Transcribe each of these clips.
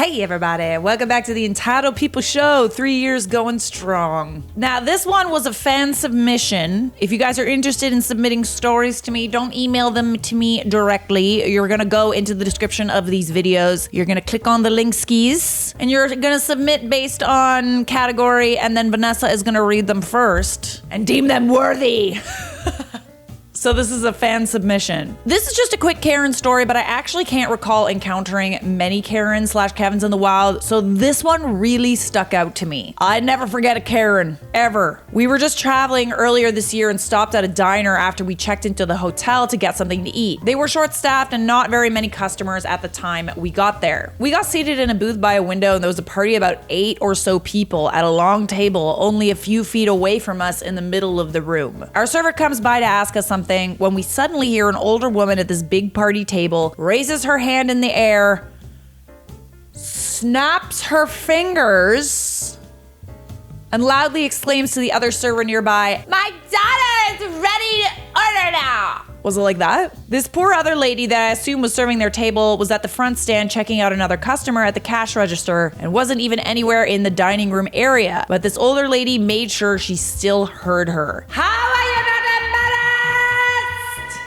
Hey everybody, welcome back to the Entitled People Show, 3 years going strong. Now this one was a fan submission. If you guys are interested in submitting stories to me, don't email them to me directly. You're gonna go into the description of these videos. You're gonna click on the link skis and you're gonna submit based on category, and then Vanessa is gonna read them first and deem them worthy. So this is a fan submission. This is just a quick Karen story, but I actually can't recall encountering many Karens/Kevins in the wild, so this one really stuck out to me. I'd never forget a Karen, ever. We were just traveling earlier this year and stopped at a diner after we checked into the hotel to get something to eat. They were short-staffed and not very many customers at the time we got there. We got seated in a booth by a window and there was a party of about 8 or so people at a long table only a few feet away from us in the middle of the room. Our server comes by to ask us something when we suddenly hear an older woman at this big party table raises her hand in the air, snaps her fingers, and loudly exclaims to the other server nearby, "My daughter is ready to order now!" Was it like that? This poor other lady that I assume was serving their table was at the front stand checking out another customer at the cash register and wasn't even anywhere in the dining room area. But this older lady made sure she still heard her. How are you not embarrassed?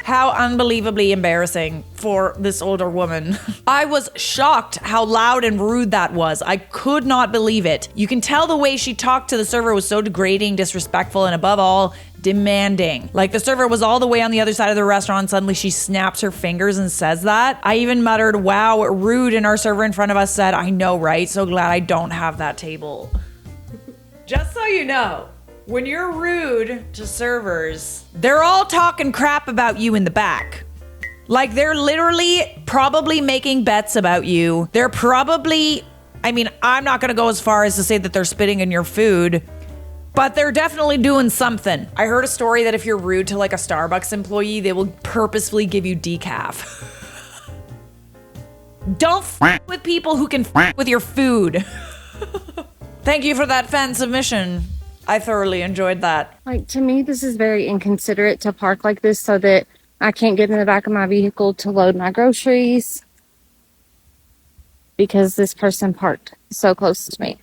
How unbelievably embarrassing for this older woman. I was shocked how loud and rude that was. I could not believe it. You can tell the way she talked to the server was so degrading, disrespectful, and above all, demanding. Like the server was all the way on the other side of the restaurant and suddenly she snaps her fingers and says that. I even muttered, "Wow, rude," and our server in front of us said, "I know, right? So glad I don't have that table." Just so you know, when you're rude to servers, they're all talking crap about you in the back. Like they're literally probably making bets about you. They're probably, I mean, I'm not gonna go as far as to say that they're spitting in your food, but they're definitely doing something. I heard a story that if you're rude to like a Starbucks employee, they will purposefully give you decaf. Don't f with people who can f with your food. Thank you for that fan submission. I thoroughly enjoyed that. Like, to me, this is very inconsiderate to park like this so that I can't get in the back of my vehicle to load my groceries because this person parked so close to me.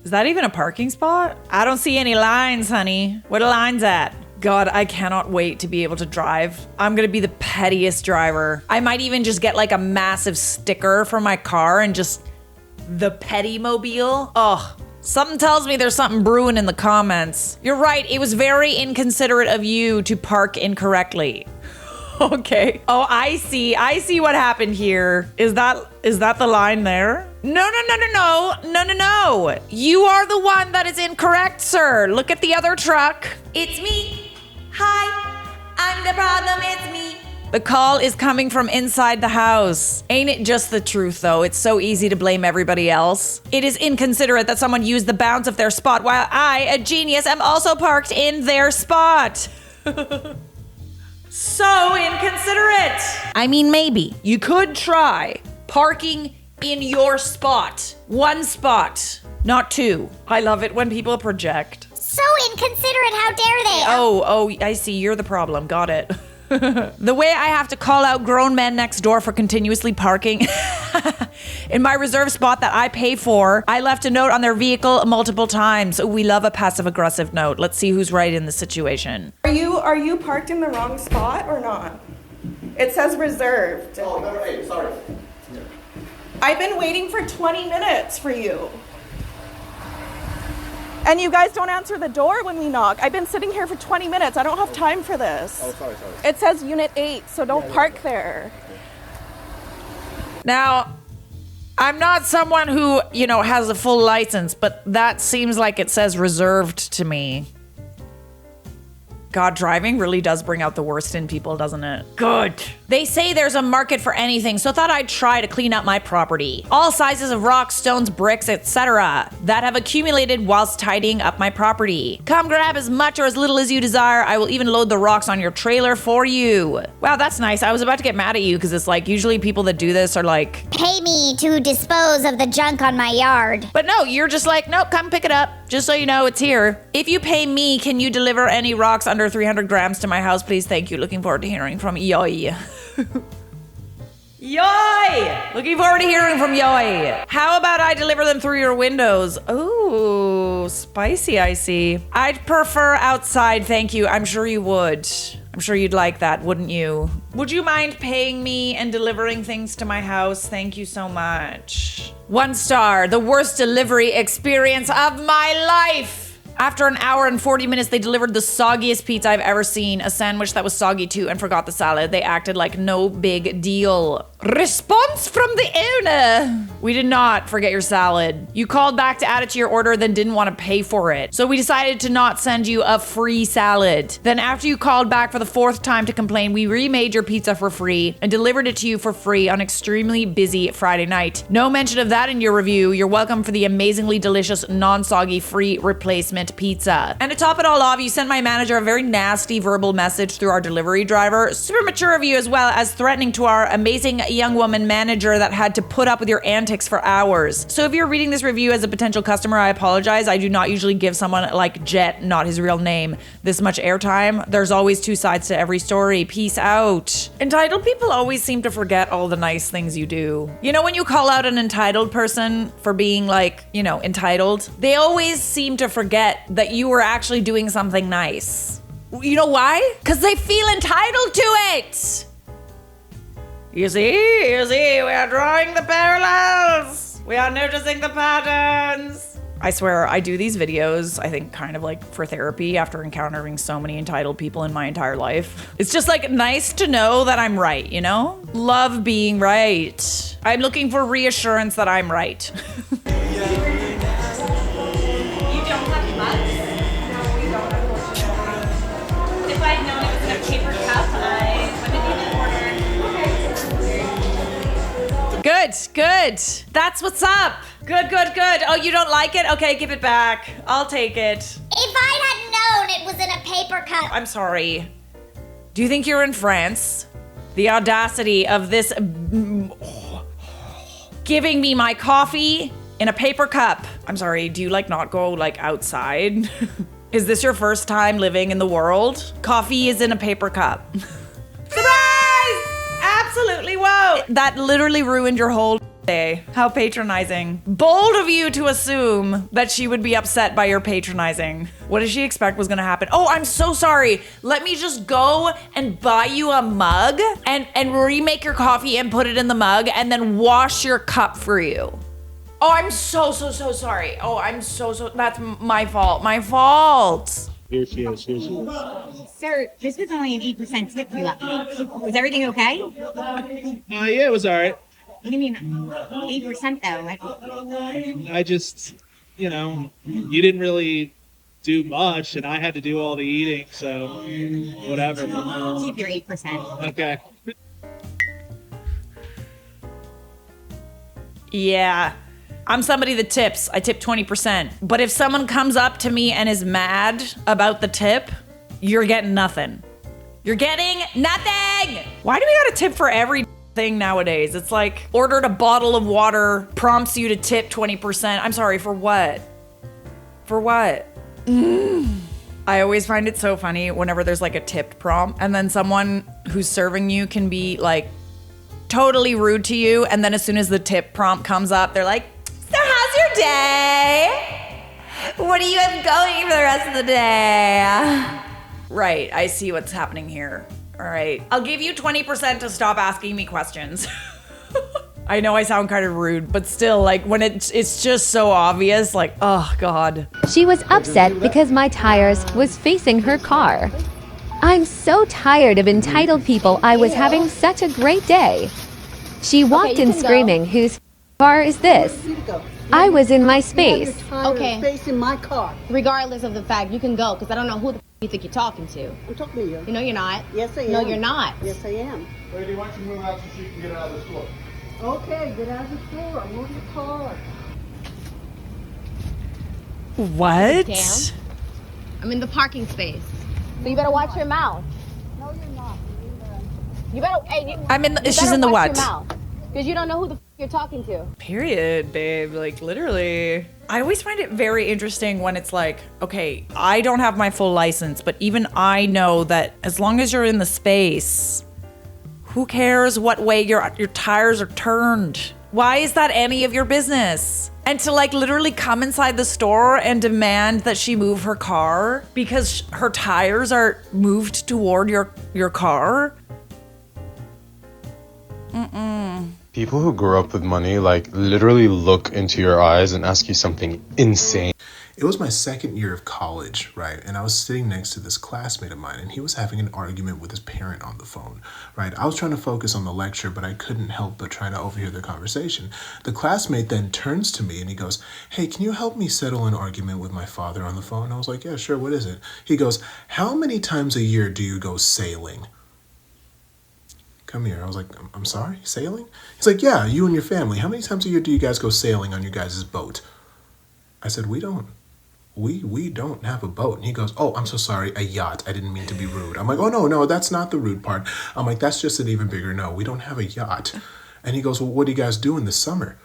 Is that even a parking spot? I don't see any lines, honey. Where the lines at? God, I cannot wait to be able to drive. I'm gonna be the pettiest driver. I might even just get like a massive sticker for my car and just the petty mobile. Oh, something tells me there's something brewing in the comments. You're right, it was very inconsiderate of you to park incorrectly. Okay. Oh, I see what happened here. Is that the line there? No. You are the one that is incorrect, sir. Look at the other truck. It's me. Hi, I'm the problem, it's me. The call is coming from inside the house. Ain't it just the truth, though? It's so easy to blame everybody else. It is inconsiderate that someone used the bounds of their spot while I, a genius, am also parked in their spot. So inconsiderate. I mean, maybe. You could try parking in your spot. One spot, not two. I love it when people project. So inconsiderate, how dare they? Oh, I see. You're the problem. Got it. The way I have to call out grown men next door for continuously parking in my reserved spot that I pay for. I left a note on their vehicle multiple times. We love a passive-aggressive note. Let's see who's right in the situation. Are you parked in the wrong spot or not? It says reserved. Oh, number 8, sorry. I've been waiting for 20 minutes for you. And you guys don't answer the door when we knock. I've been sitting here for 20 minutes. I don't have time for this. Oh, sorry. It says unit 8, so don't park there. Now, I'm not someone who, has a full license, but that seems like it says reserved to me. God, driving really does bring out the worst in people, doesn't it? Good. They say there's a market for anything, so thought I'd try to clean up my property. All sizes of rocks, stones, bricks, etc. that have accumulated whilst tidying up my property. Come grab as much or as little as you desire. I will even load the rocks on your trailer for you. Wow, that's nice. I was about to get mad at you because it's like usually people that do this are like, Pay me to dispose of the junk on my yard. but no, you're just like, nope, come pick it up. Just so you know, it's here. If you pay me, can you deliver any rocks under 300 grams to my house, please? Thank you. Looking forward to hearing from Yoy. Yoy! Looking forward to hearing from Yoy. How about I deliver them through your windows? Ooh, spicy, I see. I'd prefer outside, thank you. I'm sure you would. I'm sure you'd like that, wouldn't you? Would you mind paying me and delivering things to my house? Thank you so much. 1 star, the worst delivery experience of my life. After an hour and 40 minutes, they delivered the soggiest pizza I've ever seen. A sandwich that was soggy too and forgot the salad. They acted like no big deal. Response from the owner. We did not forget your salad. You called back to add it to your order, then didn't want to pay for it. So we decided to not send you a free salad. Then after you called back for the 4th time to complain, we remade your pizza for free and delivered it to you for free on extremely busy Friday night. No mention of that in your review. You're welcome for the amazingly delicious, non-soggy, free replacement pizza. And to top it all off, you sent my manager a very nasty verbal message through our delivery driver. Super mature of you, as well as threatening to our amazing young woman manager that had to put up with your antics for hours. So if you're reading this review as a potential customer, I apologize. I do not usually give someone like Jet, not his real name, this much airtime. There's always 2 sides to every story. Peace out. Entitled people always seem to forget all the nice things you do. You know, when you call out an entitled person for being like, you know, entitled, they always seem to forget that you were actually doing something nice. You know why? Because they feel entitled to it. You see, we are drawing the parallels. We are noticing the patterns. I swear, I do these videos, I think kind of like for therapy after encountering so many entitled people in my entire life. It's just like nice to know that I'm right, you know? Love being right. I'm looking for reassurance that I'm right. If I'd known it was in a paper cup, I would have been ordered. Good. That's what's up. Good. Oh, you don't like it? Okay, give it back. I'll take it. If I had known it was in a paper cup. I'm sorry. Do you think you're in France? The audacity of this giving me my coffee in a paper cup. I'm sorry, do you like not go like outside? Is this your first time living in the world? Coffee is in a paper cup. Surprise! Absolutely, whoa! That literally ruined your whole day. How patronizing. Bold of you to assume that she would be upset by your patronizing. What did she expect was gonna happen? Oh, I'm so sorry. Let me just go and buy you a mug and remake your coffee and put it in the mug and then wash your cup for you. Oh, I'm so sorry. Oh, I'm so, that's my fault. Here she is. Sir, this was only an 8% tip you left me. Was everything okay? Yeah, it was all right. What do you mean 8% though? I just, you know, you didn't really do much, and I had to do all the eating, so whatever. Keep your 8%. Okay. Yeah. I'm somebody that tips. I tip 20%. But if someone comes up to me and is mad about the tip, you're getting nothing. You're getting nothing! Why do we gotta tip for every thing nowadays? It's like, ordered a bottle of water, prompts you to tip 20%. I'm sorry, for what? For what? I always find it so funny whenever there's like a tipped prompt and then someone who's serving you can be like totally rude to you, and then as soon as the tip prompt comes up, they're like, so how's your day? What do you have going for the rest of the day? Right, I see what's happening here. All right, I'll give you 20% to stop asking me questions. I know I sound kind of rude, but still, like, when it's just so obvious, like, oh God. She was upset because my tires was facing her car. I'm so tired of entitled people. I was having such a great day. She walked in screaming, whose car is this? I was in my space. Okay. Facing my car. Regardless of the fact, you can go because I don't know who the you think you're talking to. I'm talking to you. You know you're not. Yes, I am. No, you're not. Yes, I am. Lady, why don't you move out so she can get out of the store? Okay, get out of the store. I'm moving the car. What? Damn. I'm in the parking space. So you better watch your mouth. No, you're not. You better. Hey, I'm in the, she's in the what? Because you don't know who the you're talking to. Period, babe. Like, literally. I always find it very interesting when it's like, okay, I don't have my full license, but even I know that as long as you're in the space, Who cares what way your tires are turned? Why is that any of your business? And to like literally come inside the store and demand that she move her car because her tires are moved toward your car? People who grow up with money, like, literally look into your eyes and ask you something insane. It was my second year of college, right? And I was sitting next to this classmate of mine, and he was having an argument with his parent on the phone, right? I was trying to focus on the lecture, but I couldn't help but try to overhear their conversation. The classmate then turns to me and he goes, "Hey, can you help me settle an argument with my father on the phone?" I was like, "Yeah, sure, what is it?" He goes, "How many times a year do you go sailing?" Come here. I was like, I'm sorry, sailing? He's like, "Yeah, you and your family. How many times a year do you guys go sailing on your guys' boat?" I said, We don't have a boat." And he goes, "Oh, I'm so sorry, a yacht. I didn't mean to be rude." I'm like, "Oh, no, that's not the rude part." I'm like, "That's just an even bigger no. We don't have a yacht." And he goes, "Well, what do you guys do in the summer?"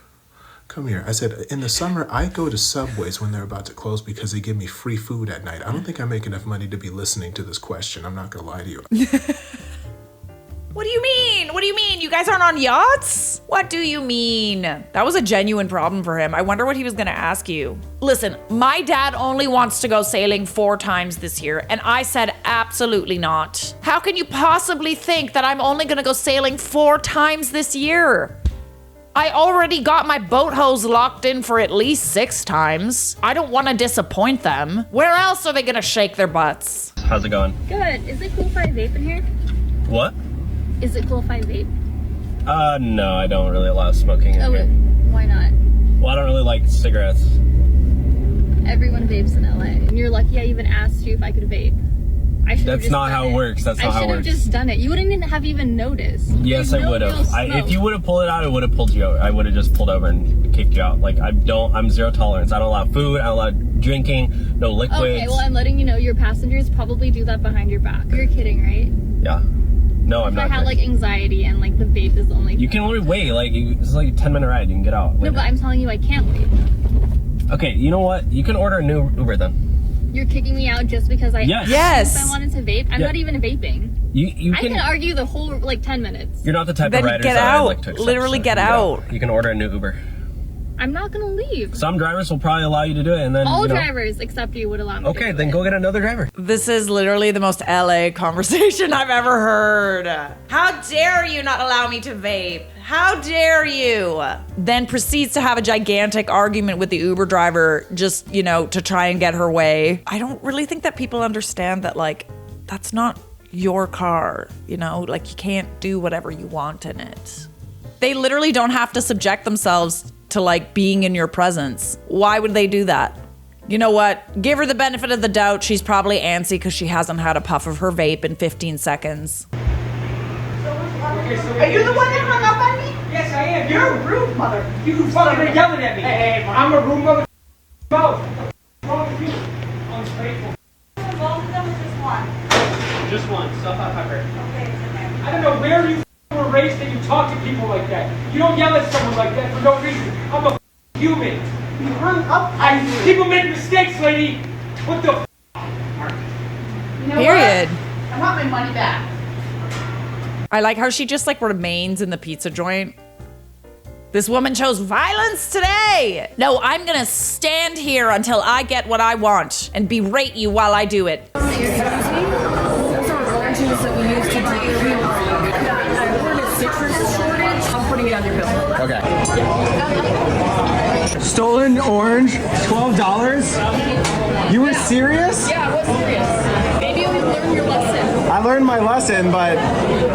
Come here. I said, "In the summer, I go to Subways when they're about to close because they give me free food at night. I don't think I make enough money to be listening to this question. I'm not going to lie to you." What do you mean? What do you mean? You guys aren't on yachts? What do you mean? That was a genuine problem for him. I wonder what he was gonna ask you. Listen, my dad only wants to go sailing 4 times this year, and I said absolutely not. How can you possibly think that I'm only gonna go sailing 4 times this year? I already got my boat hose locked in for at least 6 times. I don't want to disappoint them. Where else are they gonna shake their butts? How's it going? Good. Is it cool if I vape in here? What? Is it cool if I vape? No, I don't really allow smoking in here. Why not? Well, I don't really like cigarettes. Everyone vapes in LA. And you're lucky I even asked you if I could vape. That's not how it works. That's not how it works. I should have just done it. You wouldn't have even noticed. Yes, I would have. If you would have pulled it out, I would have pulled you out. I would have just pulled over and kicked you out. Like, I'm zero tolerance. I don't allow food. I don't allow drinking, no liquids. Okay, well, I'm letting you know your passengers probably do that behind your back. You're kidding, right? Yeah. No, I'm not. I had like anxiety and like the vape is the only. You can only wait. Like, it's like a 10-minute ride. You can get out. No, but I'm telling you, I can't wait. Okay, you know what? You can order a new Uber then. You're kicking me out just because I yes. I wanted to vape. I'm not even vaping. I can argue the whole like 10 minutes. You're not the type of riders get that out. I like to accept. Literally get out. You can order a new Uber. I'm not gonna leave. Some drivers will probably allow you to do it, and then all drivers except you would allow me. Okay, then go get another driver. This is literally the most LA conversation I've ever heard. How dare you not allow me to vape? How dare you? Then proceeds to have a gigantic argument with the Uber driver just, to try and get her way. I don't really think that people understand that, like, that's not your car, like you can't do whatever you want in it. They literally don't have to subject themselves to like being in your presence. Why would they do that? You know what? Give her the benefit of the doubt. She's probably antsy because she hasn't had a puff of her vape in 15 seconds. Are you the one that hung up on me? Yes, I am. You're a rude mother. You fucking yelling at me. Hey, I'm a rude mother. Mouth. What's wrong with you? Ungrateful. Both of them or just one? Just one. Stuff out pepper. Okay, it's in there. I don't know where you were raised that you talk to people like that. You don't yell at someone like that for no reason. I'm a human. You hung up on me. People make mistakes, lady. What the You know Period. what? I want my money back. I like how she just like remains in the pizza joint. This woman chose violence today. No, I'm gonna stand here until I get what I want and berate you while I do it. Those are oranges that we used to do. We're in a citrus shortage. I'm putting it on your bill. Okay. Stolen orange, $12? You were serious? Yeah, I was serious. Maybe you learned your lesson. I learned my lesson, but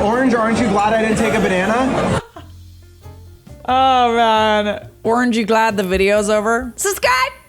orange, aren't you glad I didn't take a banana? Oh man. Orange, you glad the video's over? Subscribe!